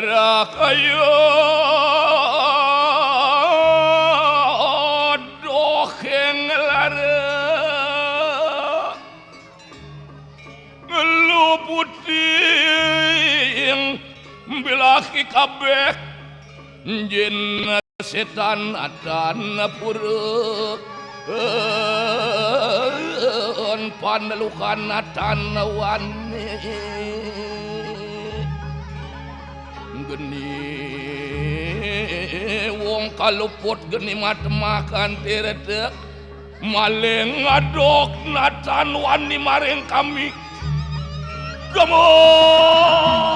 barak ayo dokeng lara ngelu puting bilaki kabeh jin setan atan pura panelukan atan wani geni wong kaluput geni matemakan tiredek maleng ngadok natan wani maring kami gemuk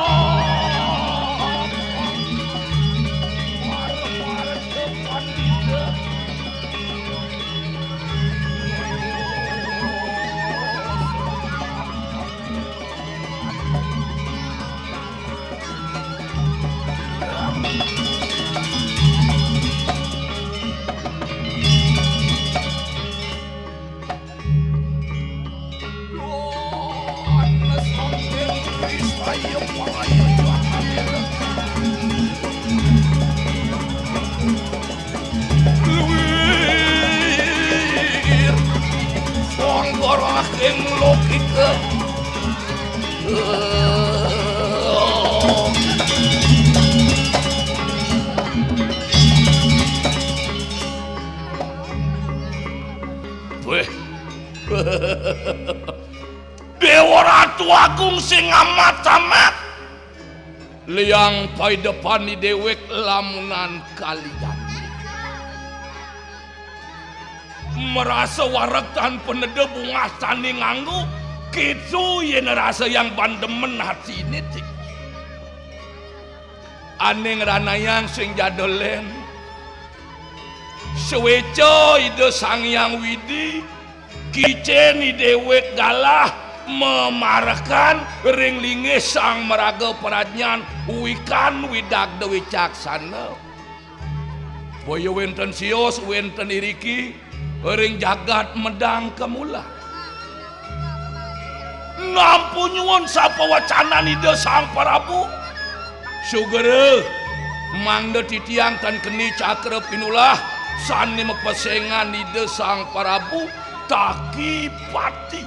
yang logika Dewa Ratu Agung sing amat-amat liang pai depan di dewek lamunan kalian merasa warekan penede bunga sani nganggu gitu yen rasa yang bandemen hati ini aneh ranayang sing jadolen seweco ide sang yang widi kicen dewek galah memarahkan ring linge sang meraga peradnyan wikan widak dewi caksana boyo wenten sios wenten iriki ring jagat medang kemula nampu nyuwun sapa wacana nida sang Prabu sugere mangda titiang tan keni cakra pinulah sani mepesengan nida sang Prabu taki pati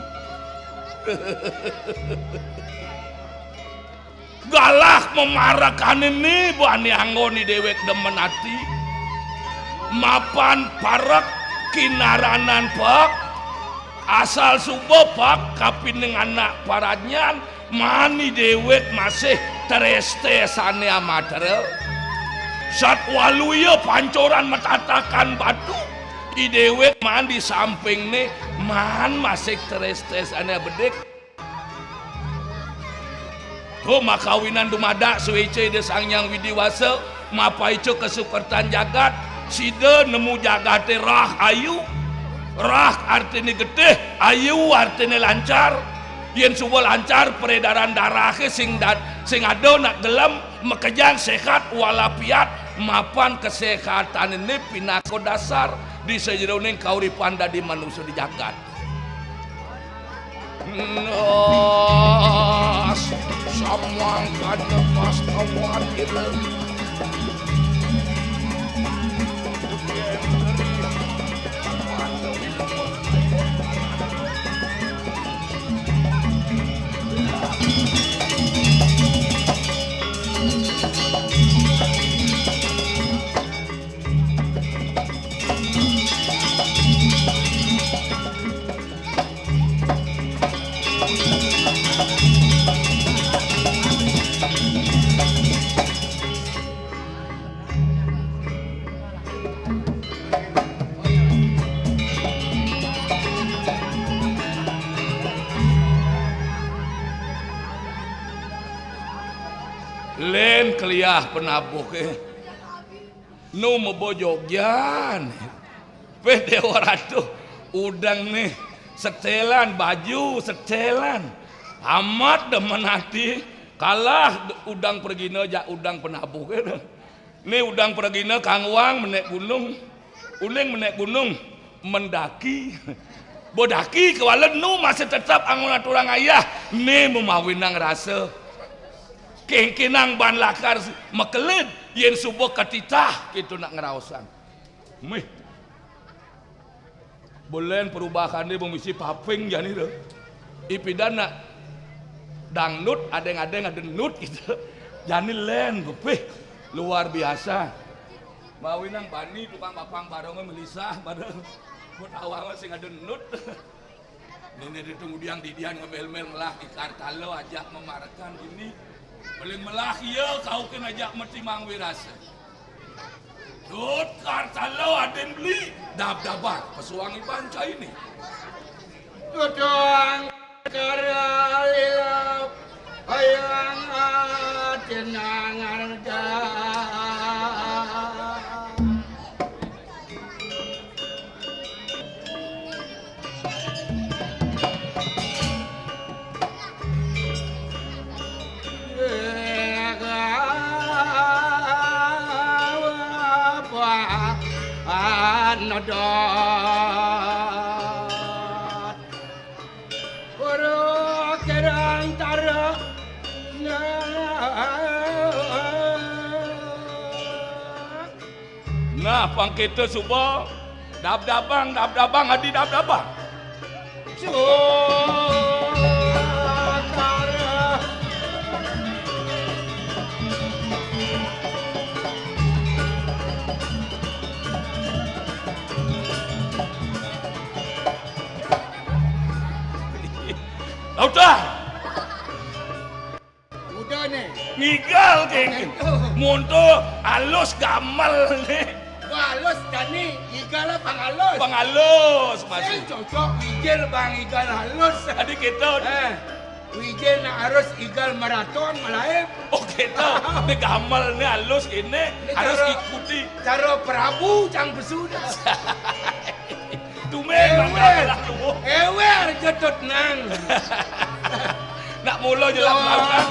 galah memarakan ini bani anggoni dewek demen hati mapan parak kinaranan pak asal subopak kapineng anak paradnyan mani dewek masih tereste sane amadre satwaluya pancoran metatakan batu di dewek man di samping nih man masih tereste sane bedek tuh makawinan dumada suwece de sangyang widiwasa mapaico kesupertan jagat sida nemu jagate rah ayu rah artinya gede ayu artinya lancar yen subuh lancar peredaran darah sing ada nak gelam mekejang sehat walafiat mapan kesehatan ini pinako dasar di sejeroning kauripan di manusia di jagat nos samang kada pas kawan kita len keliah penabuh nu mebojogjan pe Dewa Ratu udang nih setelan baju setelan amat demen hati kalah udang pergina jak udang penabuh nih udang pergina Kang Wang menek gunung uling menek gunung mendaki bodaki kewalen nu masih tetap angon aturang ayah nih memawinang rasa kengkenang ban lakar mekelid yen subuh katitah gitu nak ngeraosan. Meh. Bolen perubahan dia mengisi paping jani deh. Ipidana dangdut adeng-adeng adenut gitu. Jani len bepeh luar biasa. Bawinang bani tukang bapang barongnya melisah bareng. Buat awal sing adenut. Ini ditunggu diang didian ngemel-mel melah di Kartalo ajak memarakan ini. Paling melah iya kau kan ajak metimang wirasa. Tut Kartalo aden beli dab-dabar pesuangi panca ini. Tudang karalilap hayang atenang arda. Nodot Uro kerantara Nah pangkita subuh dab-dabang adi dab-dabang. Udah nih. Ngigal kengken. Munto alus gamal nih. Halus Dani, igal pangalus. Pangalus masih. Cocok wijel bang igal halus. Tadi kita. Wijel nak harus igal maraton malaib. Oh kita. Ini gamal nih alus ini harus ikuti. Cara Prabu cang besudah. Tumen mangga lu. Ewer jetut nang. Nak mula jelas makan.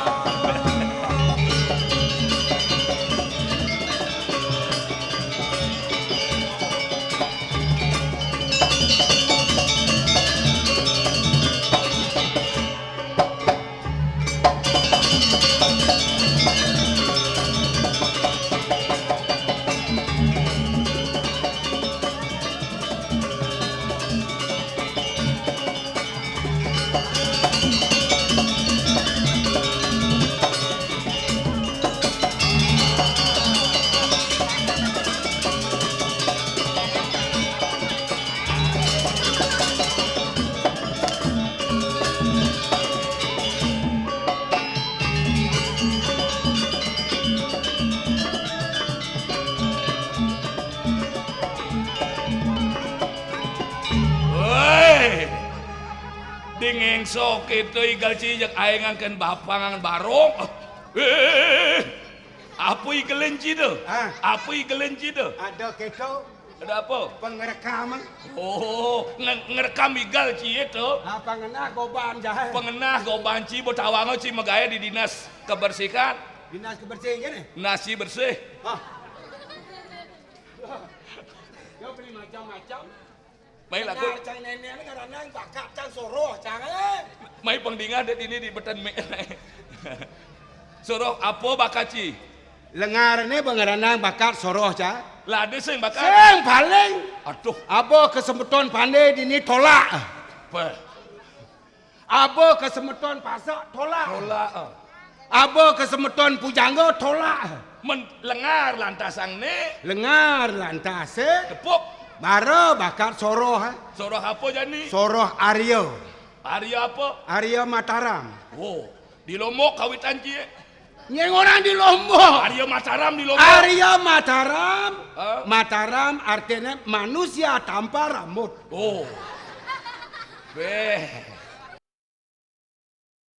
Dingeng sok itu igal cijak ayengan bapangan barong. Apa igalen cida? Apa igalen cida? Ada keto. Ada apa? Pengerekaman. Oh, ngerekam igal ci itu. Pengenah goban jahe. Pengenah goban ci botawango ci magaya di dinas kebersihan. Dinas kebersihan gini? Nasi bersih. Yo beli macam-macam. Mai laku. Cang nenek karena bakat cang soroh cang Mai pengdingan det ini di betan me. Soroh apa bakaci? Lengar ni pengeranang bakat soroh cang. Lah ada sing bakat. Sing paling. Aduh, Abo kesemeton pandai dini tolak. apa? Abo kesemeton pasak tolak. Tolak. Abo kesemeton pujangga tolak. Men lengar lantasang ne. Lengar lantas Tepuk. Mara bakat soroh. Soroh apa jani? Soroh Arya. Arya apa? Arya Mataram. Oh, di Lombok kawitan cie. Nyeng orang di Lombok. Arya Mataram di Lombok. Arya Mataram. Hah? Mataram artinya manusia tanpa rambut. Oh. Beh.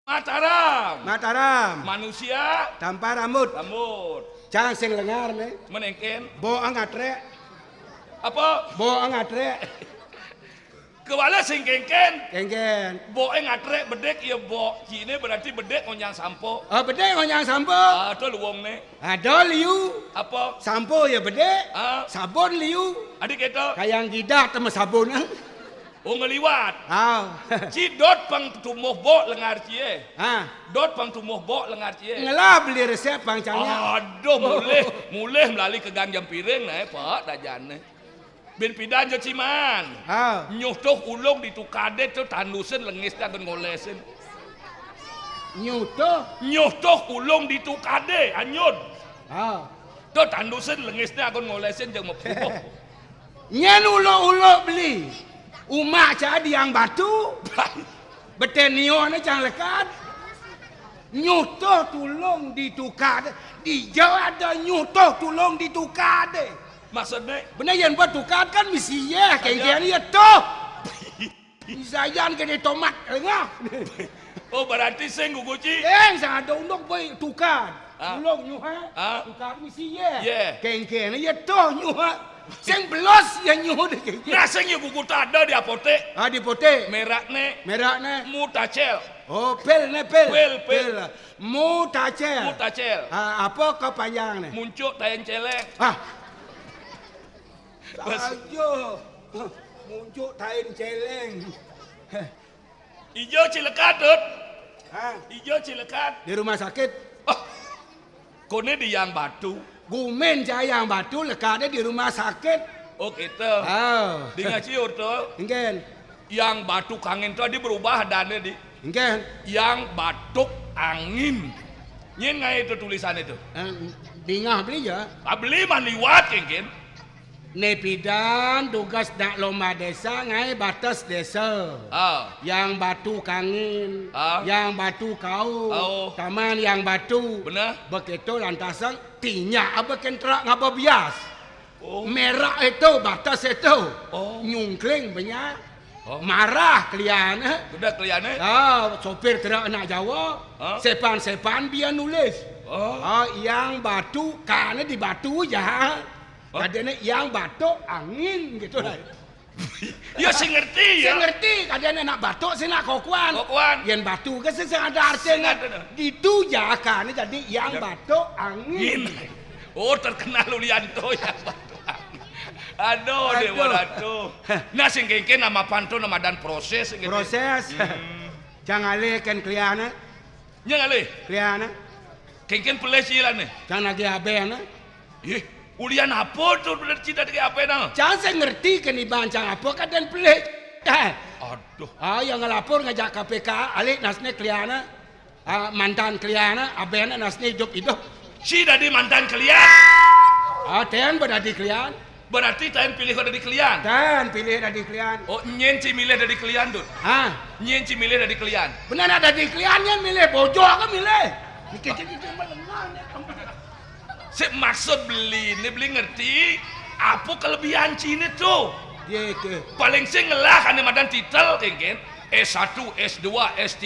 Mataram. Mataram. Manusia Tanpa rambut. rambut. Cang sing lengar nih. Menengken. Bo angatre. Apa? Bo angatre. Kewala sing kengken. Kengken. Bo ngatre bedek ya bo. Cine berarti bedek ngonyang sampo. Bede ngonyang sampo. Ada luwong ne. Ada liu. Apa? Sampo ya bede. Ah, Sabun liu. adik kita. Kayang gidah sama sabun. Oh ngeliwat. Dot pang tumuh bok lengar cie. Dot pang tumuh bok lengar cie. Ngelah beli resep pangcangnya. Aduh mulih melalui ke gang jam piring nah pak dajane. Ben pidan je ciman. Nyuh tuh ulung di tukade tuh tandusen lengis dagen ngolesin. Nyuh tuh ulung di tukade anyun. Tuh tandusen lengisnya akan ngolesin jeung mepuh. Nyen ulo-ulo beli. Umak jadi yang batu. Betenio na cang lekat. Nyutoh tulung ditukade. Di Jawa ada nyutoh tulung ditukade. Maksudnya? Bener yang buat tukad kan misi ya. Kayak gini ya toh. Misayan ke tomat. Enggak. Oh berarti saya guguci. Sangat ada undang boy tukad. Tulung nyuha. Tukad misi ya. Kayak gini ya toh nyuha. Seng belos yang nyuh deh kayak gitu. Rasanya buku tada di apotek. Di apotek. Meraknya. Mutacel. Oh pel. Mutacel. Apa kepanjang nih? Muncul tayan celek. Ayo. Muncul tayan celeng. Ijo Cilekat Dut. Ijo Cilekat. Di rumah sakit. Kone di Yang Batu. Gumen yang batu lekatnya di rumah sakit. Oh gitu. Di ngaciur tuh. Enggak. Yang batu angin tuh dia berubah dana di. Enggak. Yang batuk angin. Nyen nggak itu tulisan itu? Bingah beli ya. Beli mah liwat kengken. Nepidan tugas dak lomba desa ngai batas desa. Yang batu kangin, yang batu kau, taman yang batu. Benar. Begitu lantasan tinya apa kentra ngapa bias. Merah itu batas itu. Nyungkling banyak. Marah kalian. Udah kalian. Sopir terak anak Jawa. Sepan biar nulis. Yang batu karena di batu ya. Kadang yang batuk angin gitu lah. Ya saya ngerti ya. Saya ngerti kadang nak batuk saya nak kokuan. Yang batu kan saya ada artinya. Itu ya kan jadi yang batuk angin. Terkenal Ulianto yang batuk angin. Aduh dewa aduh. Nah sing kengke nama panto nama dan proses gitu. Proses. Jangan lekan kliana. Jangan le. Kliana. Kengken pelesilan nih. Jangan lagi abena. Ulian apa tuh bercita dari apa nang? Jangan saya ngerti kan ibang apa kadang pelik. Aduh. Yang ngelapor ngajak KPK alik nasne kliana. Mantan kliana abena nasne hidup. Si dari mantan kalian. Ten beradi klian. Berarti ten pilih dari kalian. Ten pilih dari klian. Nyen ci milih dari kalian tuh. Nyen ci milih dari kalian. Benar ada di kliannya milih bojo kan milih. Maksud beli ngerti apa kelebihan Cina tuh? Paling sing ngelah kan madan titel kengken S1, S2, S3.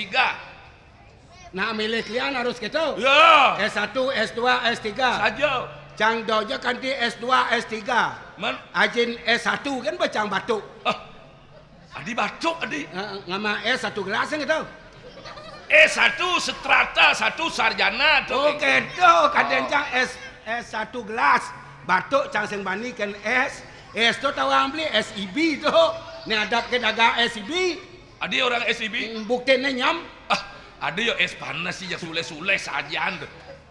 Nah milih kalian harus gitu. Ya. S1, S2, S3. Saja. Cang dojo kanti S2, S3. Ajin S1 kan bacang batuk. Adi batuk adi. Ngama S1 gelas gitu. S1 strata, 1 sarjana tuh. Oke tuh kadang cang S1 gelas batuk cang sing bani kan S tu tahu beli SIB tu ngadap ke daga SIB adi orang SIB buktinya nyam ada yo es panas sih yang sule sajian tu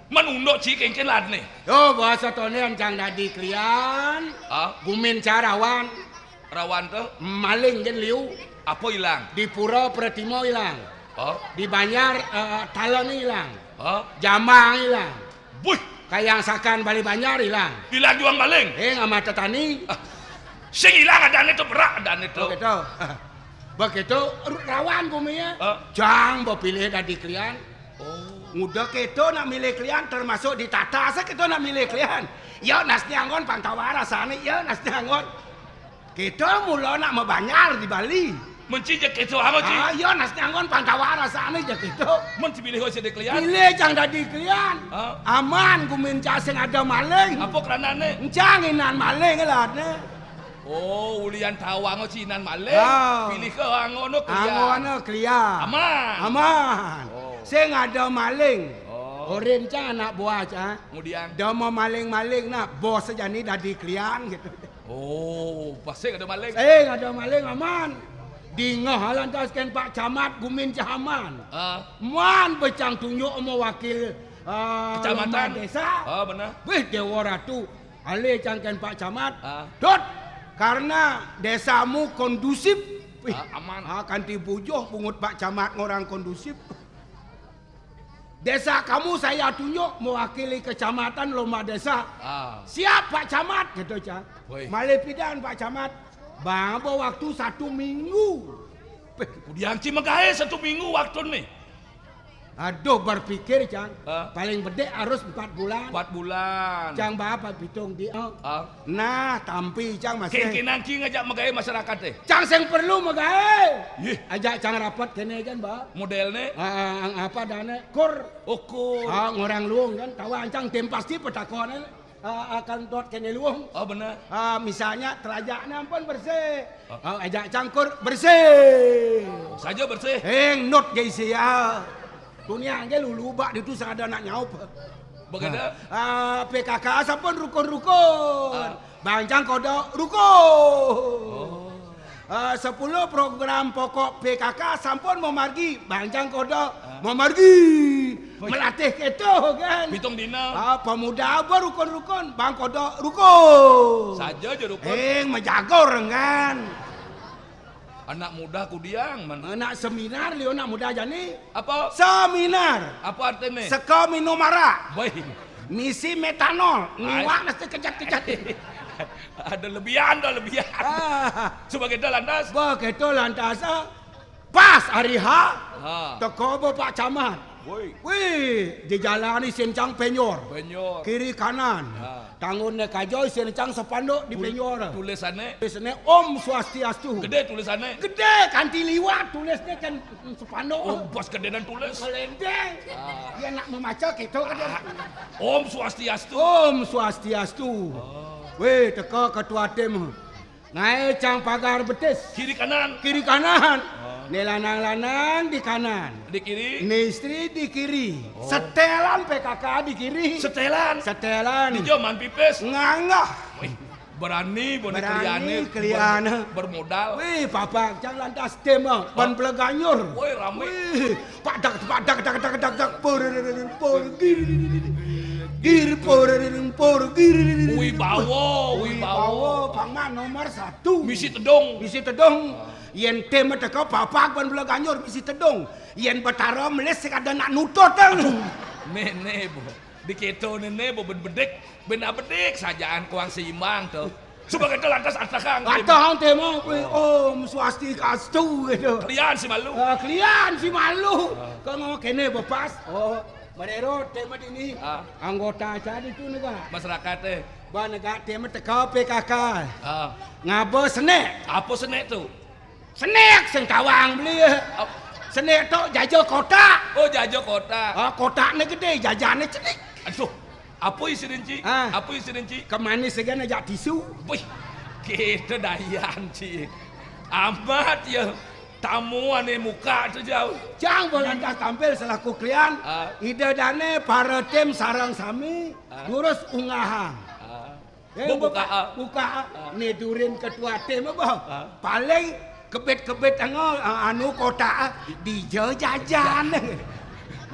menunduk cik kengken lad nih bahasa tonean cang dadi klian gumin carawan rawan tu maling jen liu apa hilang di Pura Pratimo hilang di Banjar Talon hilang Jamang hilang kayak sakan Bali Banjar hilang. Hilang juang maling. Sama tetani. Sing hilang ada itu berak ada itu. Begitu rawan kumnya. Jang mau pilih dari klian. Mudah kita nak milih klian termasuk ditata sa kita nak milih klian. Ya nasni anggon Pantawara sana ya nasni anggon. Kita mula nak mau Banjar di Bali. Mencijak itu apa sih? Ya nasni anggon Pantawara sana je kita. Menci pilih hosi di klian. Pilih jang dari klian. Aman kumin casing ada maling. Apa keranane? Janginan maling elatne. Ulian tawang cinan maling. Pilih ke angono klian. Angono klian. Aman. Sing ada maling. Oren cang anak buah cang. Kemudian. Dah mau maling-maling nak bos saja ni dari klian gitu. Pasti ada maling. Ada maling aman. Dingah lantas kan Pak Camat Gumin Cahaman. Ah, Man becang tunjuk sama wakil kecamatan lomba desa. Oh, benar. Wih Dewa Ratu. Ale cangken Pak Camat. Ah. Dot karena desamu kondusif. Wih, aman. Akan dibujuh pungut Pak Camat ngorang kondusif. Desa kamu saya tunjuk mewakili kecamatan lomba desa. Ah. Siap Pak Camat gitu cang. Woi. Malepidan Pak Camat. Bang waktu 1 minggu. Kemudian Cimegahe 1 minggu waktu nih. Aduh berpikir cang. Ah. Paling gede harus 4 bulan. 4 bulan. Cang bapak pitung dia. Ah. Nah tampi cang masih. Kinangki ngajak Megahe masyarakat teh. Cang sing perlu magae. Yih. Ajak cang rapat kene kan ba. Modelnya Apa dana kur. ukur. Ngorang luung kan tahu cang tim pasti petakon akan tot kene luung. Oh benar. Misalnya telajaknya pun bersih. Ajak cangkur bersih. Saja bersih. Not guys ya. Dunia aja lu lubak itu ada nak nyaup. Bagaimana? PKK sampun rukun-rukun. Bancang kodok rukun. 10 program pokok PKK sampun memargi. Bancang kodok memargi. Melatih keto kan. Pitung dina. Pemuda apa rukun-rukun. Bang kodok rukun. Saja aja rukun. Menjaga orang kan. Anak muda kudiang mana? Anak seminar Leo anak muda aja nih. Apa? Seminar. Apa artinya? Seka minumara. Baik. Misi metanol. Niwak nasi kejat-kejat. Ada lebihan. Sebagai dah lantas. Begitu lantas. Pas hari H. Teko Pak Camat. Wih, dijalani sencang penyor. Kiri kanan. Tangunnya kajoy sencang sepanduk di penyor. Tulisannya Om Swastiastu. gede tulisannya. Gede kanti liwat tulisnya kan sepanduk. Oh, pas gede dan tulis. Kelendeng. Dia nak membaca gitu kan. Om Swastiastu. Om Swastiastu. Weh, teka ketua tim. Ngai cang pagar betis. Kiri kanan. Kiri kanan. Ni lanang-lanang di kanan. Di kiri. Ni istri di kiri. Setelan PKK di kiri. Setelan. Setelan. Di Joman Pipes. Ngangah. Berani kliane. Kliane. Bermodal. Wih, papa cang lantas tim. Ban peleganyur. Wih, rame. Wih, padak. Gir, Wibawa, Pangman nomor 1. Misi Tedong. Yen tem teko papak ban Belaganyur misi Tedong. Yen betara meles sekada nak nutut tang. Nene bo. Diketo nene bo bedek, benda bedek sajaan kuang seimbang tuh. Sebagai itu lantas atakang. Atang tema Om Swastiastu gitu. Klian si malu. Klian si malu. Kalau kene bepas. Madero tema ini anggota jadi tu nega. Masyarakat teh. Ba nega tema teka PKK. Ngabo senek. Apa senek tu? Senek sing kawang beli. Senek tu jajo kotak. Oh jajo kotak. Kotaknya gede, jajannya celik. Aduh, apa isi rinci? Apa isi rinci? Kemanis segan ajak tisu. Wih, kita dayan ci. Amat ya. Tamu ane muka tu jauh. Jang lantas tampil selaku klien. Ide dane para tim sarang sami ngurus unggahan. Buka nidurin ketua tim apa? Paling kebet anu kota di jajan.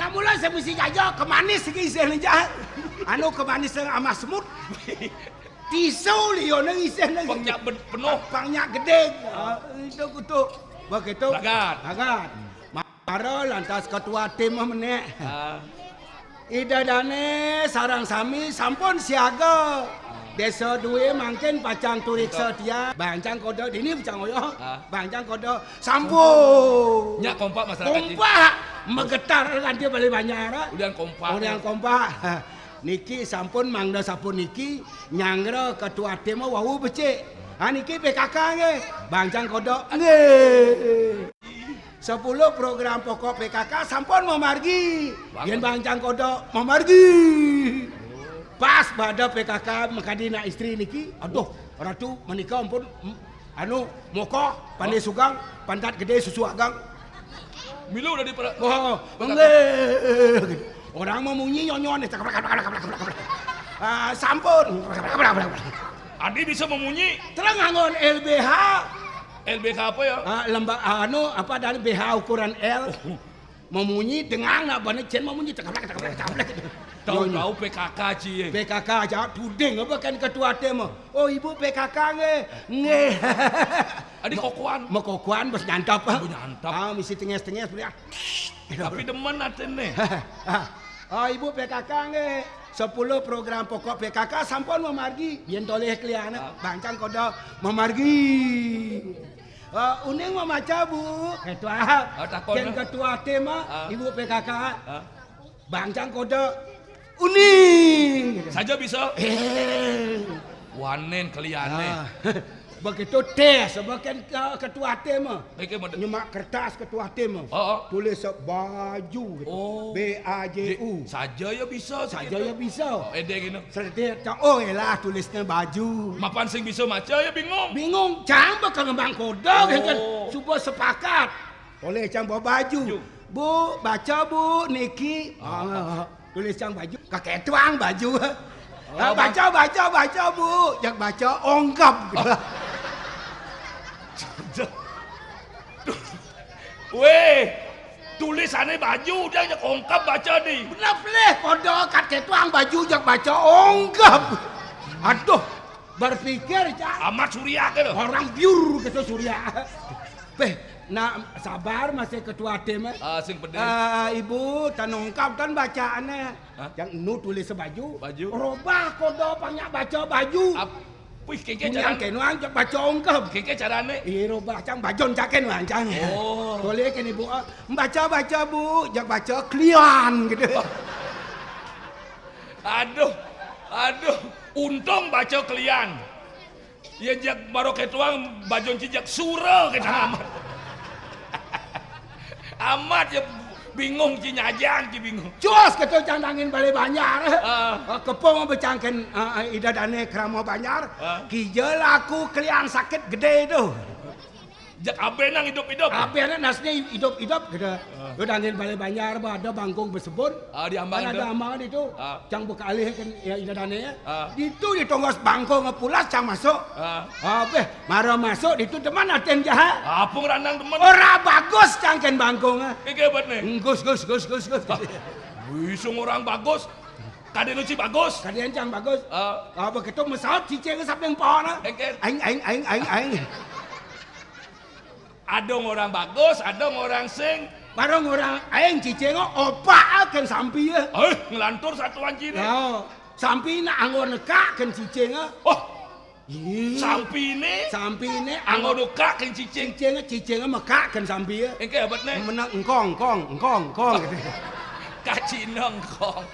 Nah mulai saya mesti jajan kemanis ngisen aja. Anu kemanis sama semut. Tisu liyo ngisen. Pangnya penuh. Pangnya gede. Itu kutu. Begitu. Lagat. Maro lantas ketua tim menek. Ida dane sarang sami sampun siaga. Desa duwe mangkin pacang turik setia. Bancang kodok dini pacang oyo. Bancang kodok sampun. Nyak kompak masyarakat. Kompak. Megetar kan dia balik banyak. Udah kompak. Niki sampun mangda sampun niki nyanggra ketua tim wau becik. Niki PKK nge, Bancang kodok nge. 10 program pokok PKK sampun memargi. Yen Bancang kodok memargi. Pas pada PKK mekadina istri niki, aduh ratu menikah ampun anu moko pandai sugang, pantat gede susu agang. Milu udah di orang mau munyi nyonyon sampun. Adi bisa memunyi. Terang ngangon LBH. LBK apa ya? Lembaga apa dari BH ukuran L. Memunyi dengang nak bane cen memunyi cekaplak. Tahu PKK cie. PKK aja tuding apa kan ketua tim. Oh ibu PKK nge. Adi kokoan. Mau kokoan bos nyantap. Nyantap. Misi tenges-tenges beri. Tapi demen aten nih. Oh ibu PKK nge. 10 program pokok PKK sampun memargi. Yen toleh kliana bancang kodo memargi. Uning mau maca bu, ketua tim ibu PKK, bancang kode uning. Saja bisa. Wanen keliane. Begitu tes sebagai ketua tim, nyemak kertas ketua tim, tulis baju, BAJU. Saja ya bisa. Saja ya bisa. Ede gini. Serti, oh elah tulisnya baju. Mapan sing bisa maca ya bingung. Bingung, cang bakal ngembang kodok kan. Subuh sepakat. Oleh cang bawa baju. Bu, baca bu, Niki. Tulis cang baju, kakek tuang baju. Baca bu. Jak baca ongkap. Weh, tulisannya baju dia jak ongkap baca di. Benar pleh, kodok kakek tuang baju jak baca ongkap. Aduh, berpikir cang. Amat Surya ke lo? Orang biur gitu Surya. Nak sabar masih ketua tim. Sing pedes. Ibu tanongkap kan bacaannya. Yang nu tulis sebaju. Baju. Robah kodo banyak baca baju. Wih, keke carane. Kenuang baca ongkap. Keke carane. Robah cang bajon caken wancang. Oh. Toleh kan ibu. Baca bu, jak baca klian gitu. Aduh. Untung baca klian. Ya jak baro ketuang bajon cijak sura kita amat. Amat ya bingung ci nyajang ci bingung. Jos ketu candangin balik Banjar. Kepong becangken idadane kramo Banjar. Kijel aku klian sakit gede itu. Jak abe nang hidup-hidup. Abe nasnya hidup-hidup gitu. Udah angin balik Banjar ada bangkung bersebut. Diambang ada ambangan itu. Cang buka alih kan ya idadane ya. Itu ditonggos bangkung ngepulas cang masuk. Abe maro masuk itu teman aten jahat. Apung randang temen. Ora bagus cangken bangkung. Iki bet nih. Gus. Wisung orang bagus. Kaden uci bagus. Kaden cang bagus. Begitu mesot cicing saping pohon. Aing. Ada orang bagus, ada orang sing. Barang orang aing cicing opak akan sampi ya. Ngelantur satu anjing. Sampi na anggo nekak kan cicing. Sampi ini anggo nekak kan cicing. Cicing mekak kan sampi ya. Engke abet nih. Menang engkong. Kacina engkong.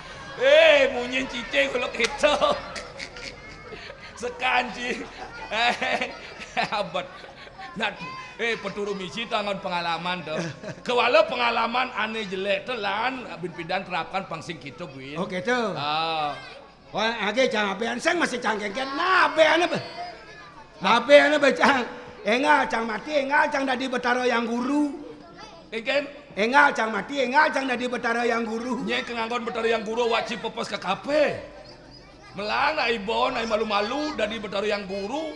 Munyin cicing kalau gitu. Sekanci. Abet. Nah, peturu misi tangan pengalaman tuh. Kewalau pengalaman aneh jelek telan bin pidan terapkan pangsing kita buin. Oh gitu. Wah, age cang abean seng masih cangkengken. Nah, abean apa? Abean apa cang? Engal cang mati, engal cang dadi betara yang guru. Eken? Engal cang mati, engal cang dadi betara yang guru. Nye kenganggon betara yang guru wajib pepes ke kafe. Melang ai bon ai malu-malu dadi betara yang guru.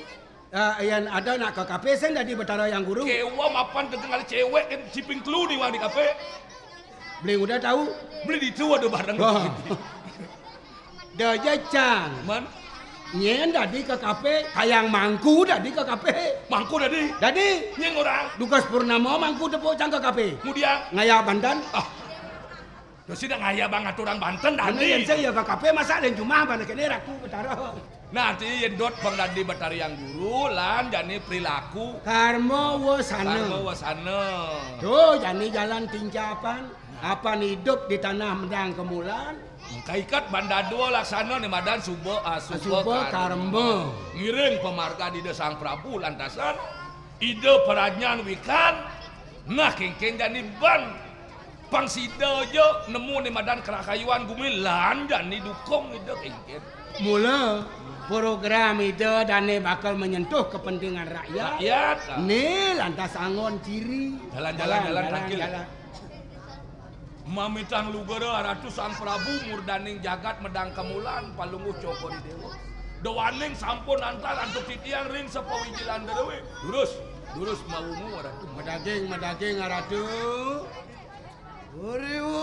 Yang ada nak ke kafe sen dadi betara yang guru. Kewa mapan dengan cewek kan ciping clue nih wang di kafe. Beli udah tahu? Beli di itu ada barang. Deja cang. Man? Nyen dadi ke kafe, kayang mangku dadi ke kafe. Mangku dadi? Dadi. Nyen orang. Dukas Purnama mangku tepuk cang ke kafe. Kemudian? Ngaya Banten. Terus tidak ngaya banget orang Banten dadi. Yang saya ke kafe masa lain cuma bana kene raku betara. Nah, ti yendot bang dadi betara yang guru lan jani perilaku. Karma wasana. Tuh jani jalan tincapan. Apa hidup di tanah mendang kemulan. Kaikat banda dua laksana ni madan subo karma. Ngiring pemarga di Sang Prabu lantasan ide peranyan wikan. Nah kengkeng jani ban pangsida je nemu ni madan kerakayuan gumilan jani dukung ide kengkeng. Mula program itu dan bakal menyentuh kepentingan rakyat. Nih lantas angon ciri. Jalan kaki. Mamitang lugara ratu Sang Prabu murdaning jagat medang kemulan palungguh coko di dewa. Dowaning sampun antar antuk titian ring sepawijilan dewe. Lurus. Durus mawungu ratu. Medaging ratu. Uriwus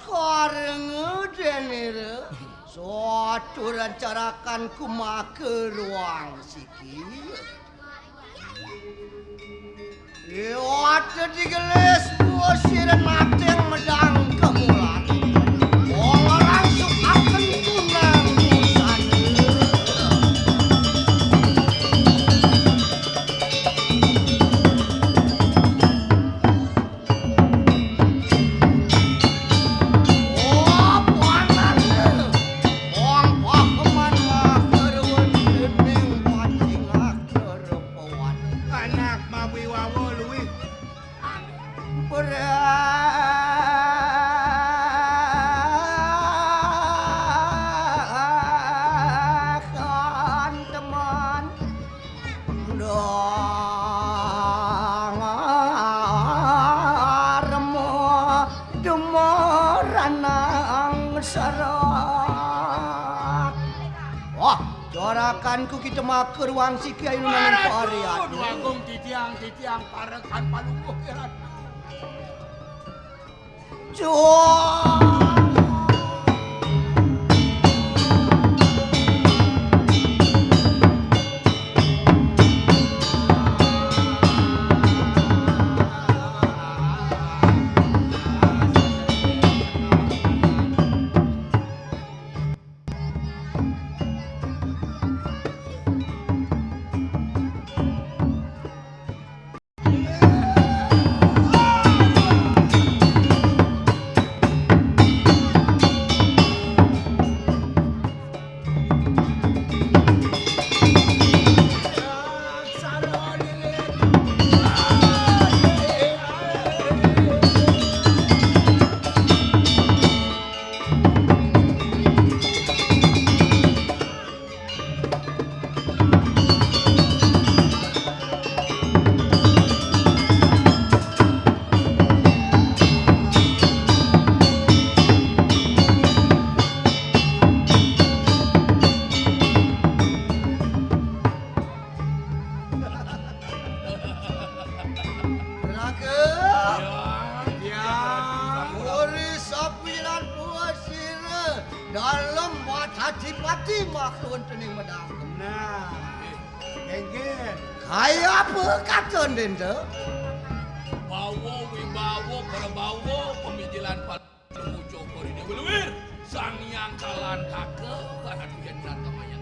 kareng denir. Suatu rencarakan kumake ruang siki. Iwat digelis buasir nateng medang kemulan. Wong langsung akan tunang busana. Oh, panane. Wong pakeman mah kerewen dening pancing kerepawan. Anak mawi wawo luwih. Berakan teman remo demoranang serak. Wah, corakanku kita make ruang siki ayo nang pariat. Duagung titiang parekan palungguh ya ratu. Jual. Dalam buat hati-hati makhluk tening medang. Nah, genggen. Kaya apa kata dente? Bawo wibawo para bawo pemijilan palemu joko di Dewelewir. Sang yang kalan kake karena dia datang yang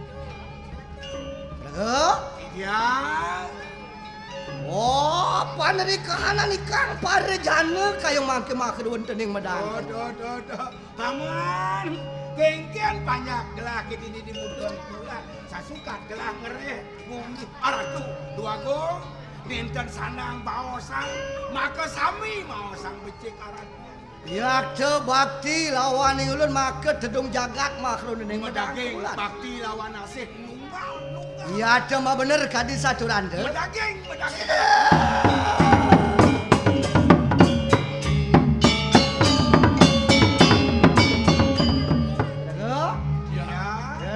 Ya. Oh, paneri kahanan ikan pare jana kayo make-make dewen tening medang. Do. Paman, genggen banyak gelah kita ini di mudon pula. Sasukat gelah ngereh bumi aratu duagung dinten sanang baosang maka sami maosang becik aratu. Ya bakti lawan ulun make tedung jagat makhluk dening medang. Medaging bakti lawan asih nunggal. Ya mah bener kadi saturande. Medaging.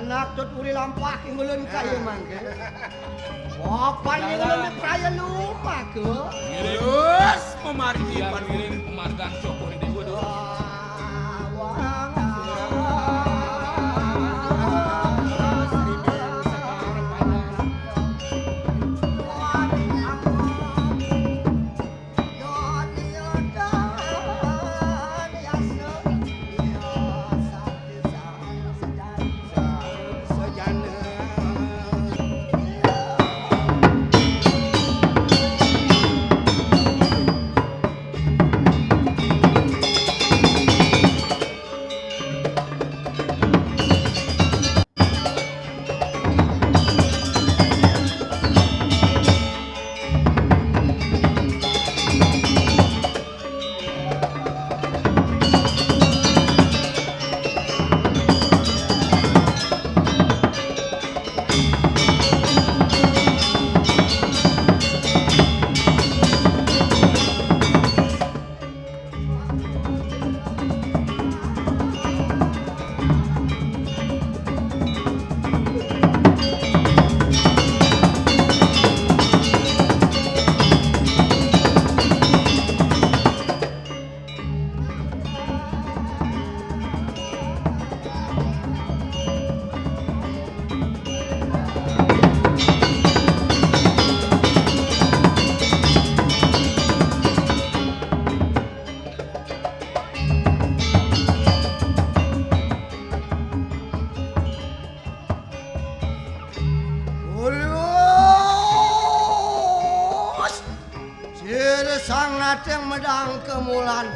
Enak tut uli lampah ngulun kaya mangke. Wah, panjenengan praya lupa ke. Terus memargi ngirim pemargang joko di Dewa dulu. sang nateng medang kemulan.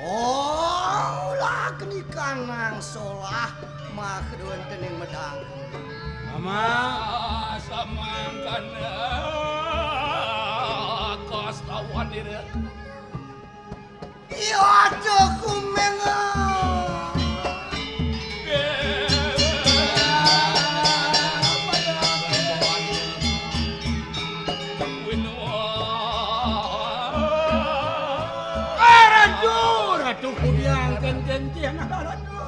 Oh, lah kenikan nang solah mah kedua tening medang. Mama samangkan kos tawan diri. Iya aja kumeng. Ratu kudiang ken-ken ratu.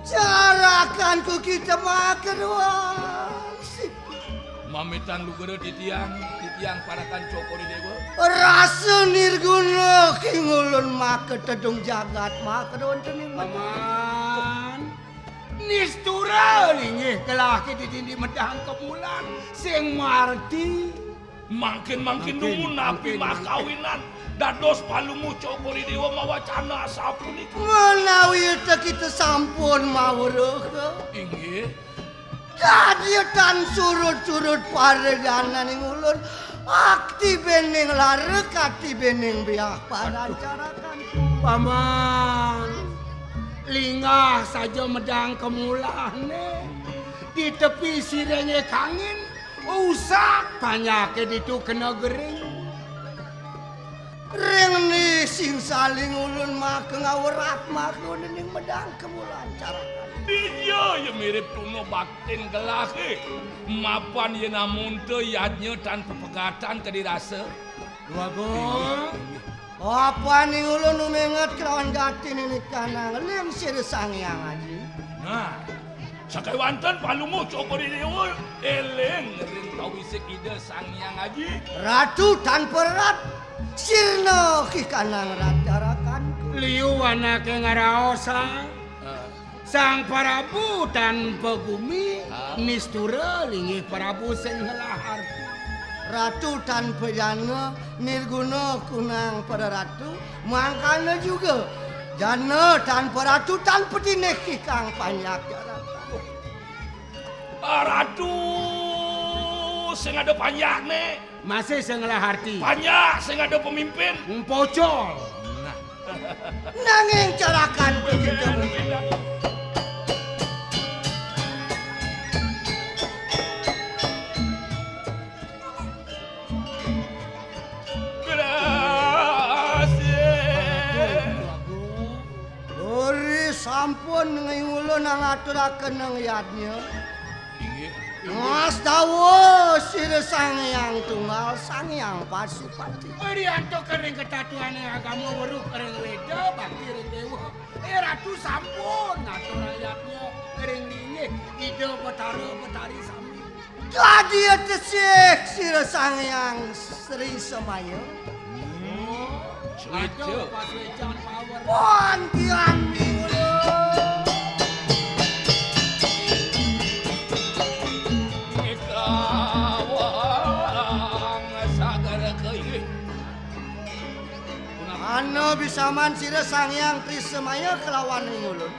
Carakan ku kita mah kedua. Mamitan lu gede di tiang parakan cokori dewa. Rasa nirguna kingulun mah ketedung jagat mah kedua tening Paman. Nistura lingih kelaki di dindi medang kemulan sing marti. Makin nunggu napi mah kawinan. Dados palungu cokori dewa mawacana sapunika. Menawi kita sampun mawruh. Inggih. Jadi tan surut-surut pareganan ing ulun akti bening larek akti bening biah padacarakan. Paman. Lingah saja medang kemulane. Di tepi sirenge kangin usak banyak itu kena gering. Ring ni sing saling ulun mah ngawrat mah ning medang kemulan carakan. Dia ya mirip tuno baktin gelake. Mapan ye namun teu yadnya tanpa pegatan ke dirasa. Dua go. Apa ning ulun menget kelawan gatin ini kanang lim sir sangyang aji. Nah, sakai wanten palungu cokori dewa eleng ring tawisik ide sangyang aji. Ratu tanpa rat sirna ki kanang ratarakan. Liu anak yang ngaraosa. Sang Prabu tanpa bumi nistura lingih Prabu sing ngelahar. Ratu tanpa jana nirguna kunang pada ratu mangkana juga jana tanpa ratu tanpa dineki kang panyak jarakan. Ratu sing ada panyak ne. Masih sing ngelahar ti. Panyak sing ada pemimpin. Pocol. Nanging carakan begitu. Sampun ngulun ngaturaken nang yadnya. Mas dawo sir sangyang tunggal sangyang pasupati. Arianto kering ketatuane agama weruh kering weda bakti ring dewa. Ratu sampun ngatur ayatnya kering lingih ide betari sami. Tadi tesik sir sangyang Sri Semaya. Aduh pas wejan power. Pon kian Ano bisa man sira sangyang Trisemaya kelawan ngulun.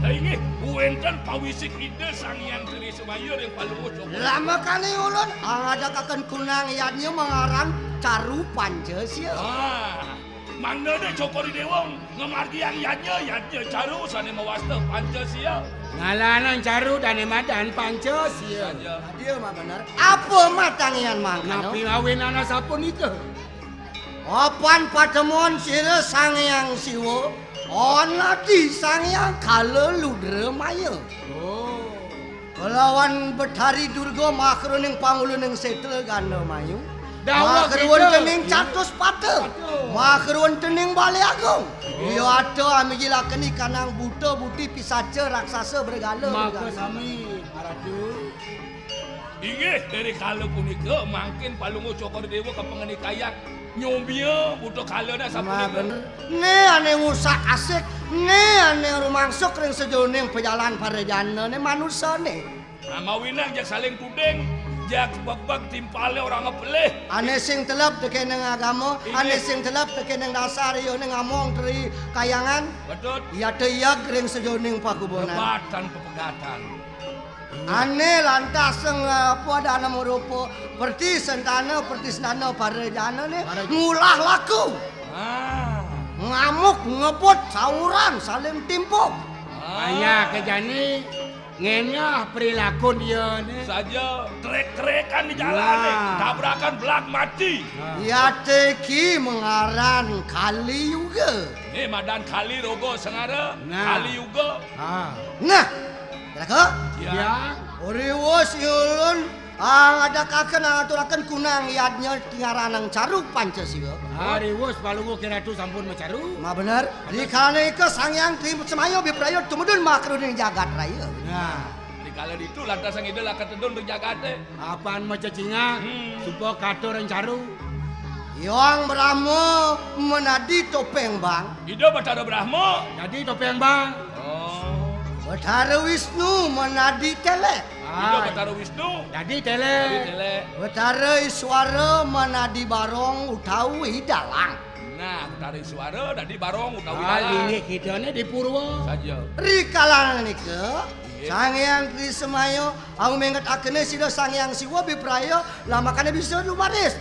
Inggih, wenten pawisik ide sangyang Trisemaya ring palungu cokori. Lama kali ngulun ngadakaken kunang yadnya mengarang Caru Pancasia. Mangna de cokori dewa ngamargian yadnya Caru sane mawasta Pancasila. Ngalanan Caru dan madan Pancasila. Dia mah bener. Apa matangian mangkano? Napi ngawinana sapunika. Opan patemon sira sangyang siwa ana di sangyang Kaleludra Maya. Oh. Kelawan Betari Durga makroning panguluning setel ganda mayu. Dawa makruan tening Catus Pate. Makruan tening Bale Agung. Iya ada amigila keni kanang buta buti pisaca raksasa bergala. Maka sami Ratu. Inggih dari kala punika mangkin palungu cokori dewa kepengeni kayak nyombia butuh kalana sapunika. Ne ane ngusak asik, ne ane rumangsuk ring sejoning pejalan parejana ne manusane. Mawinang jak saling tuding, jak bag-bag timpale orang ngepeleh. Ane sing telep teke neng agama, ane sing telep teke neng dasar yo neng ngomong dari kayangan. Betul. Iya teyag ring sejoning pakubonan. Pegatan pepegatan. Ane lantas apa dana merupa perti sentana para jana ne ngulah laku. Ngamuk ngebut sauran saling timpuk. Banyak kejani ngenyah perilaku dia ni. Saja trek-trekan di jalan nih, tabrakan belak mati. Ya teki mengaran kali juga. Nih madan kali rogo sengara, kali juga. Nah, kira Ya. Oriwos yulun ngadakaken ngaturaken kunang yadnya tingaranang caru Pancasila. Ariwos palungu kiratu sampun macaru. Ma bener, dikala ika sangyang tim semayo biprayo tumudun makrudin jagat raya. Nah, Di kala itu lantas sang ide lakat tedon di jagate. apaan macacinga supaya kato caru. Yang beramo menadi topeng bang. Ide Bathara Brahma. Jadi topeng bang. Oh. Bathara Wisnu menadi tele. Ide Bathara Wisnu. Jadi Dari tele. tele. Bathara Iswara menadi barong utau hidalang. Nah, dari suara dari barong utawi Ah, dalang. ini kita ni di Purwo. Saja. Rikalangan nika Sangyang Krisemayo au mengat akene sida Sangyang Siwa biprayo lamakane bisa lumaris.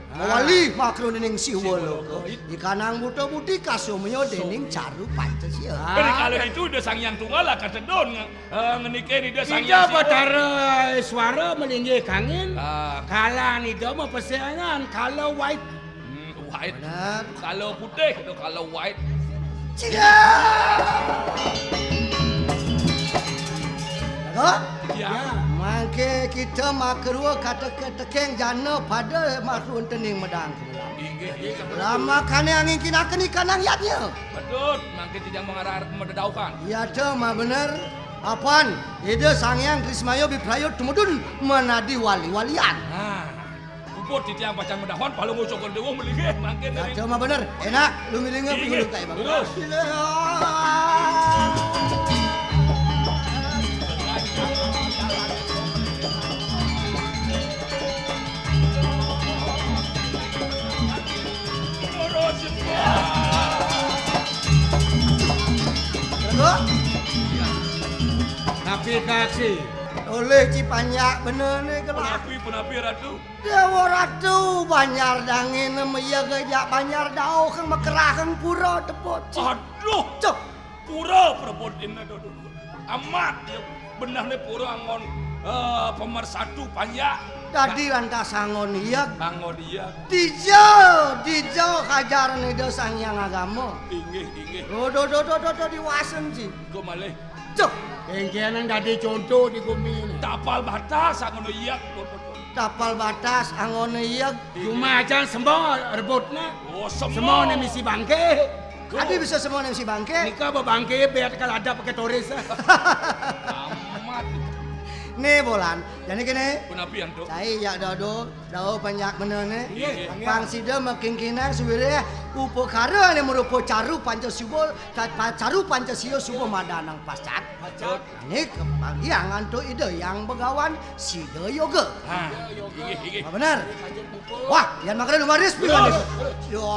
Wali makro dening siwa loko. Ikanang buta budi kasumyo dening caru Pancasila. Dari kala itu udah sang yang tunggal lah kata don ngenikeun ide sang Ida yang Bathara suara meninggi kangen. Ah, Kalan ida mah pesanan kalau white. white. Benar. Kalau putih itu kalau white. Cida. Ya. Mangke kita makrua kata ketekeng jana pada makruan tening medang. Inggih, Lama kane angin kinaken ikanang yatnya. betul. Mangke tidak mengarah mededaukan. Ya dah mah bener. Apaan? Ide Sangyang Krismayo biprayo tumudun menadi wali-walian. Nah, uput di tiang pacan medawan palu ngucokon dewa melinggih mangke Ya dari. dah mah bener. Enak lu ngilinge Inggih, piulu kae bang. terus. Terus. Terus Tapi kasih. oleh Cipanyak bener nih kelak. Penapi ratu. Dewa Ratu Banyar dangin meya gejak Banyar dau kang makerahan pura tepot. Aduh, Cok. pura perabot ini dodo. Amat ya benah nih pura angon pemersatu panjang. Tadi lantas angon iya. Angon dia. Dijo kajar nih do Sangyang agama. Inggih. Do diwasen sih. Go malih. Cok. Engkian dadi contoh di bumi ini. Tapal batas angon iya. Tapal batas angon iya. Cuma aja semua rebutnya. Oh, Semua ni misi bangke. Adi bisa semua nih si bangke. Nikah bangke biar kalau ada pakai toris. Amat. Nih bolan. Jadi kene. Penapi antu. Saya ya dado banyak bener nih. Iya. Pangsida makin kinang subire upakara ne merupa caru Pancasila caru Pancasila subuh madanang pascat. Betul. Ini kepanggiangan tu ide yang begawan sida yoga. Ah, inggih. Apa benar? Wah, yang makan lumaris pisan. Ya.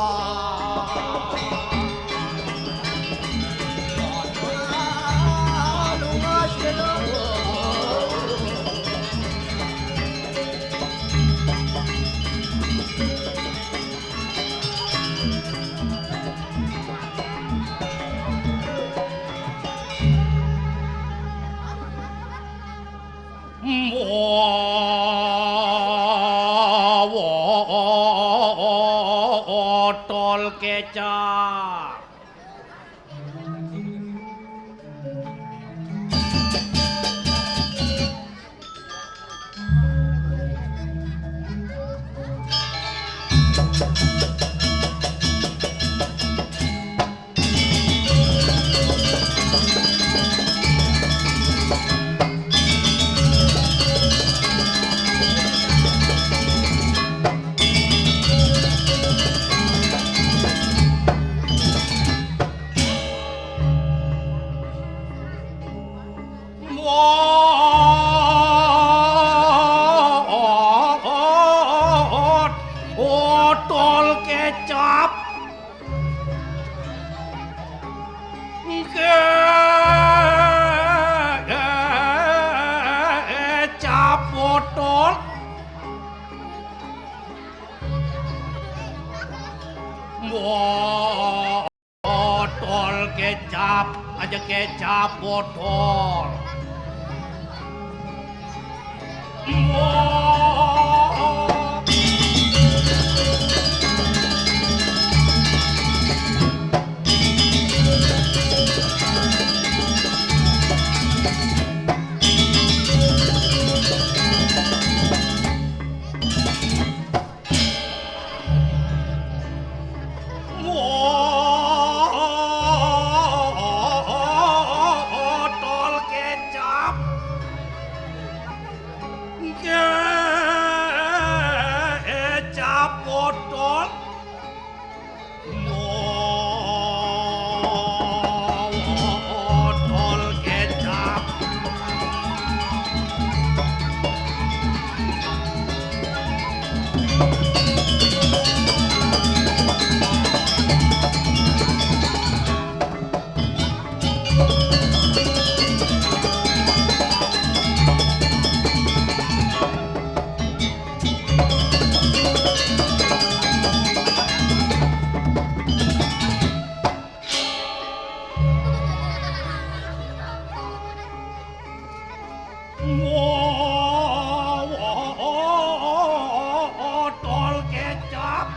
Tol kecap. Tol kecap. Botol kecap, aja kecap botol. Botol kecap. Kecap botol. Botol kecap. Botol kecap.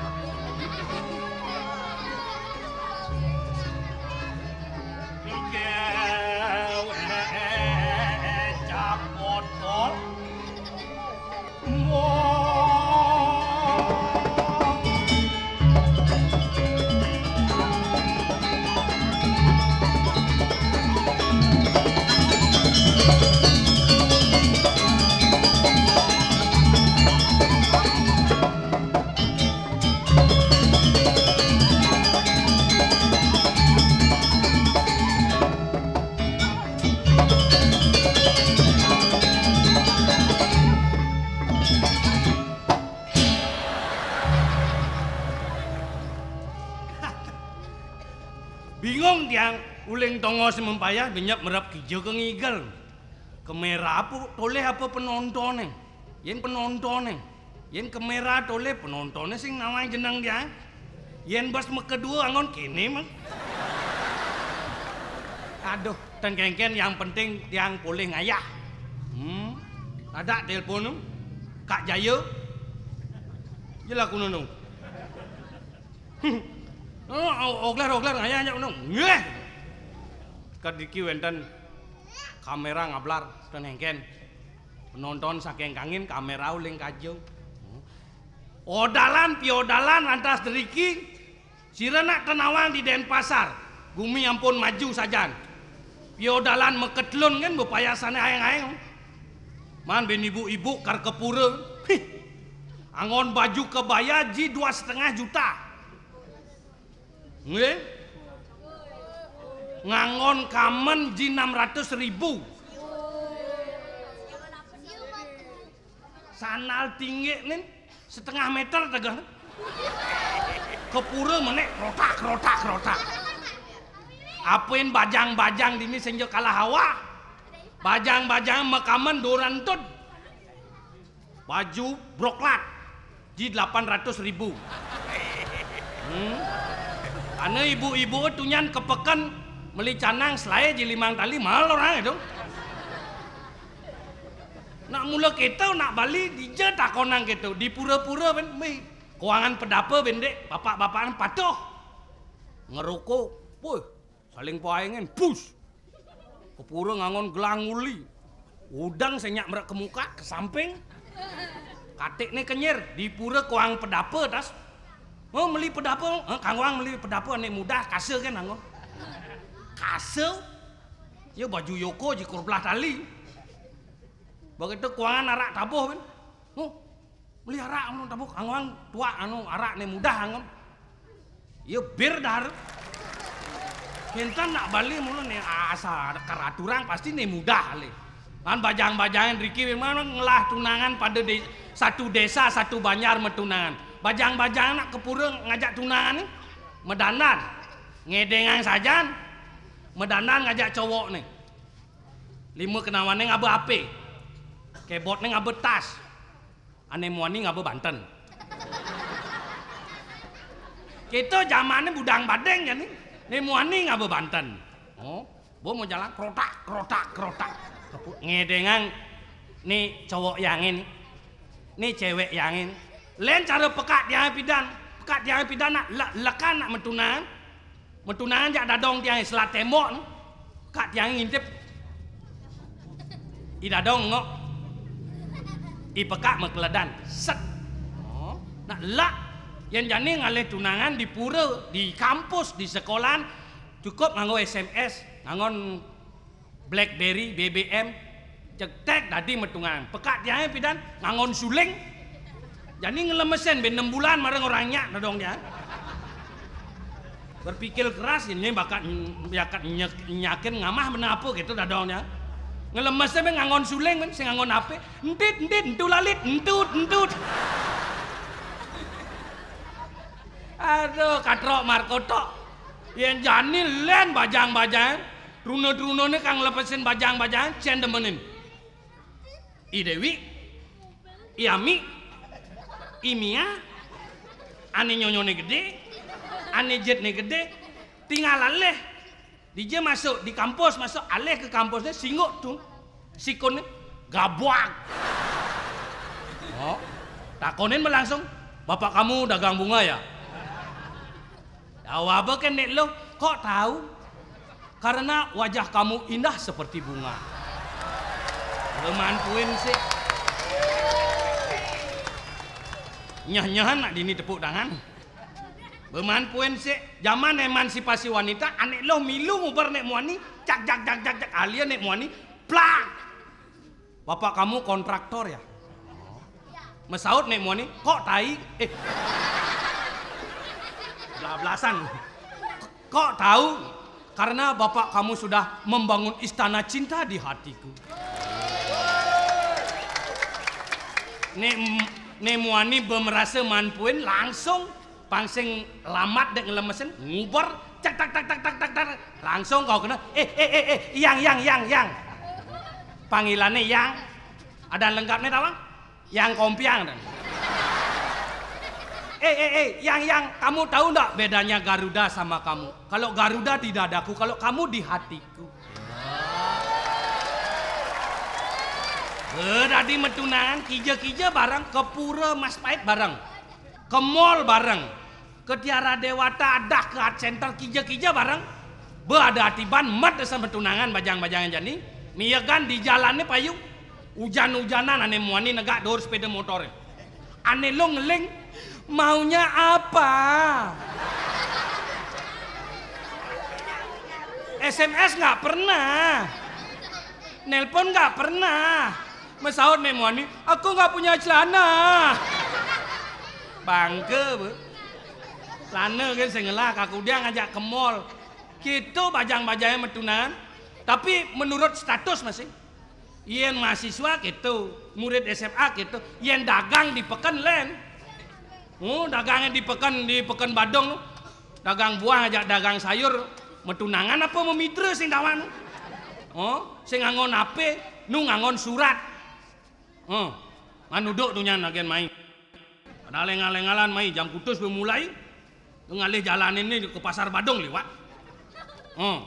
Kecap botol. Bingung tiang uling tongo semempayah banyak merap hijau ke ngigel. Kemerah apa toleh apa penontonnya? Yen penontonnya. Yen kemerah toleh penontonnya sing nawang jeneng tiang. Yen bas kedua angon kene mah. Aduh, tengkengken yang penting tiang boleh ngayah. Ada telepon Kak Jaya. Jelah kuno nung. Oglar ngaya nung. Ngeh. Kadiki wenten kamera ngablar tenengken. Penonton saking kangin kamera uling kajo. Odalan piodalan antas deriki. Sirena tenawang di Denpasar. Gumi ampun maju sajan. Piodalan meketlun kan bepayasane aeng-aeng. Man ben ibu-ibu kar kepura. Angon baju kebaya ji 2,5 juta. Nggih. Ngangon kamen ji 600.000. Sanal tinggi nih 1/2 meter tegah. Kepura menek rotak. Apain bajang-bajang dini senjo kalah hawa. Bajang-bajang mekamen dorantut. Baju broklat ji 800.000. Ane ibu-ibu tunyan kepekan meli canang selai ji 5 tali mahal orang itu. Nak mula kita nak bali dije takonang gitu di pura-pura ben keuangan pedapa bendek bapak-bapakan patuh ngerokok puh saling paengen push kepura ngangon gelang uli udang senyak merak ke muka ke samping katik nih kenyir di pura keuang pedapa tas meli pedapa kang wang meli pedapa nih mudah kase kan anggo kase ya baju yoko jikur belah tali begitu keuangan arak tabuh kan beli arak anu tabuh kang wang tua anu arak nih mudah anggo ya bir dar Kintan nak balik mulu nih asa keraturang pasti nih mudah le. Kan bajang-bajangan Riki memang ngelah tunangan pada satu desa satu banjar metunangan. Bajang-bajangan nak kepura ngajak tunangan nih medanan ngedengang sajan medanan ngajak cowok nih. 5 kenawannya ngabe ape. Kebotnya ngabe tas. Ane muani ngabe Banten. Kita zamannya budang badeng ya nih. Nih muani ngapa Banten. Oh, gua mau jalan krotak. Ngedengang nih cowok yang ini. Nih cewek yang ini. Lain cara pekat dia pidan nak lekan nak mentunang jak dadong tiang selat tembok. Pekat tiang ngintip. I dadong ngok. I pekat mekeledan. Set. Oh, nak lak yang jani ngalih tunangan di pura, di kampus, di sekolahan cukup nganggo SMS, ngangon BlackBerry, BBM, cetek tadi metungan. Pekat dia pidan ngangon suling. Jadi ngelemesen ben 6 bulan mareng orangnya dong dia. Berpikir keras ini bakat nyakin ngamah menapa gitu dong dia. Ngelemesen ben ngangon suling ben sing ngangon HP. Entit entu lalit entut. Aduh, katrok markotok. Yang jani len bajang-bajang. Runo-runone kang lepesin bajang-bajang cen demenin. I Dewi, I Ami, I Mia, ane nyonyone gede, ane jetne gede, tinggal aleh. Dia masuk di kampus, masuk aleh ke kampusnya singgok tuh. Sikonnya gabuak. Oh, takonin langsung, bapak kamu dagang bunga ya? Tahu apa kan nek lo? Kok tahu? Karena wajah kamu indah seperti bunga. Lemanpuin sih. Nyah-nyahan nak dini tepuk tangan. Bemanpuin sih. Zaman emansipasi wanita, anek lo milu ngubar nek muani, cak alia nek muani, plak. Bapak kamu kontraktor ya? Mesaut nek muani, kok tai? Belasan. Kok tahu? Karena bapak kamu sudah membangun istana cinta di hatiku. Nek muani bemerasa manpuin langsung pangsing lamat dek ngelemesin ngubar cak langsung kau kena yang panggilannya yang ada lengkapnya tahu? Yang kompiang dan yang kamu tahu enggak bedanya Garuda sama kamu? Kalau Garuda di dadaku, kalau kamu di hatiku. Tadi metunangan kija-kija bareng ke pura Mas Pahit bareng. Ke mall bareng. Ke Tiara Dewata ada ke art center kija-kija bareng. Ada atiban mat desa metunangan bajang-bajangan jani. Miyagan di jalannya payung. Hujan-hujanan ane muani negak dor sepeda motor. Ane lo ngeling maunya apa? SMS nggak pernah, nelpon nggak pernah, mesaut nemuani, aku nggak punya celana. Bangke, bu. Celana kan sengelah kaku dia ngajak ke mall. Gitu bajang-bajangnya metunan, tapi menurut status masih. Yen mahasiswa gitu, murid SMA gitu, yen dagang di pekan len. Oh, dagangnya di pekan Badung, dagang buah ngajak dagang sayur, metunangan apa memidre sing dawan. Oh, sing ngangon HP, nu ngangon surat. Oh, nganuduk tuh nyan agen main. Ada lengal-lengalan main jam kutus bermulai, ngalih jalan ini ke pasar Badung liwat. Oh,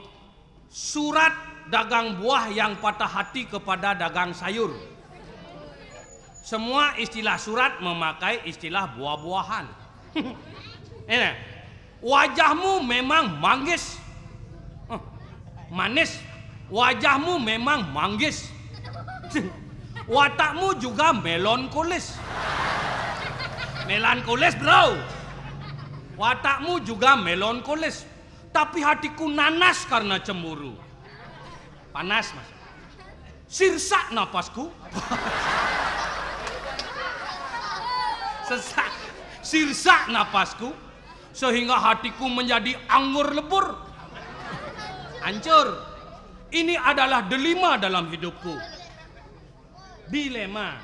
surat dagang buah yang patah hati kepada dagang sayur. Semua istilah surat memakai istilah buah-buahan. Ini, wajahmu memang manggis. Manis. Wajahmu memang manggis. Watakmu juga melankolis. Melankolis, bro. Watakmu juga melankolis. Tapi hatiku nanas karena cemburu. Panas, Mas. Sirsak napasku. Sesak, sirsak napasku sehingga hatiku menjadi anggur lebur. Hancur. Ini adalah dilema dalam hidupku. Dilema.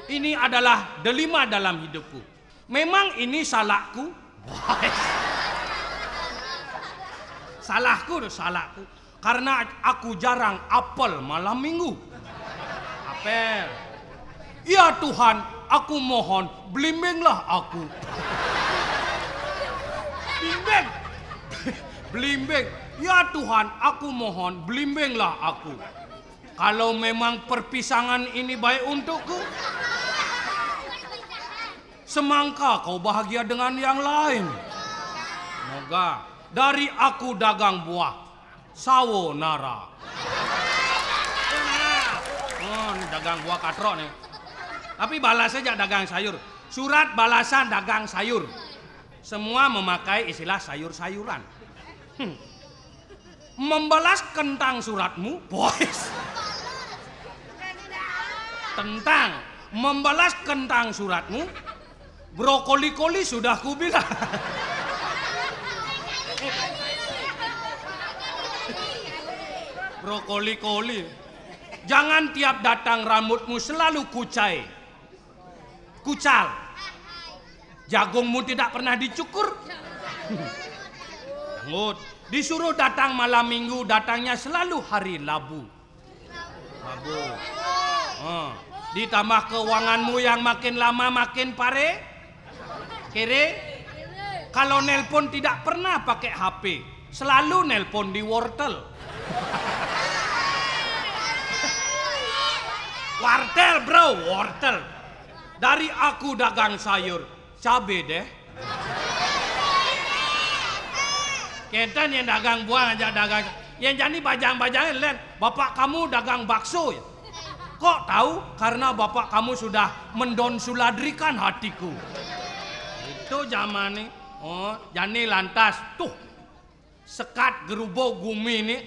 Ini adalah dilema dalam hidupku. Memang ini salahku. Salahku. Karena aku jarang apel malam minggu. Apel. Ya Tuhan, aku mohon, blimbinglah aku. Belimbing. Belimbing. Ya Tuhan, aku mohon, belimbinglah aku. Kalau memang perpisahan ini baik untukku, semangka kau bahagia dengan yang lain. Moga dari aku dagang buah, sawo nara. Ini dagang buah katro nih. Tapi balasnya jangan dagang sayur. Surat balasan dagang sayur. Semua memakai istilah sayur-sayuran. Membalas kentang suratmu, boys. Tentang membalas kentang suratmu, brokoli-koli sudah kubilang. Brokoli-koli. Jangan tiap datang rambutmu selalu kucai. Kucal. Jagungmu tidak pernah dicukur. Ngut. Disuruh datang malam minggu, datangnya selalu hari Labu. Labu. Ditambah keuanganmu yang makin lama makin pare. Kere. Kalau nelpon tidak pernah pakai HP. Selalu nelpon di wortel. Wartel bro, wortel. Dari aku dagang sayur. Cabe deh. Kita yang dagang buah aja dagang. Yang jadi bajang-bajangnya lain. Bapak kamu dagang bakso ya? Kok tahu? Karena bapak kamu sudah mendonsuladrikan hatiku. Itu zaman nih. Oh, jadi lantas tuh. Sekat gerubo gumi ini.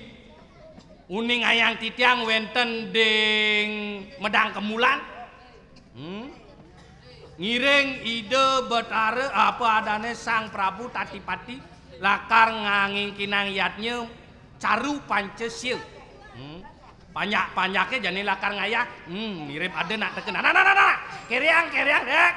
Uning ayang titiang wenten ding medang kemulan. Ngiring ide betare apa adane Sang Prabu Tatipati. Lakar nganging kinang yatnya caru Pancasila. Panyak-panyaknya jadi lakar ngayak. Mirip ada nak teken. Nah. Keriang dek.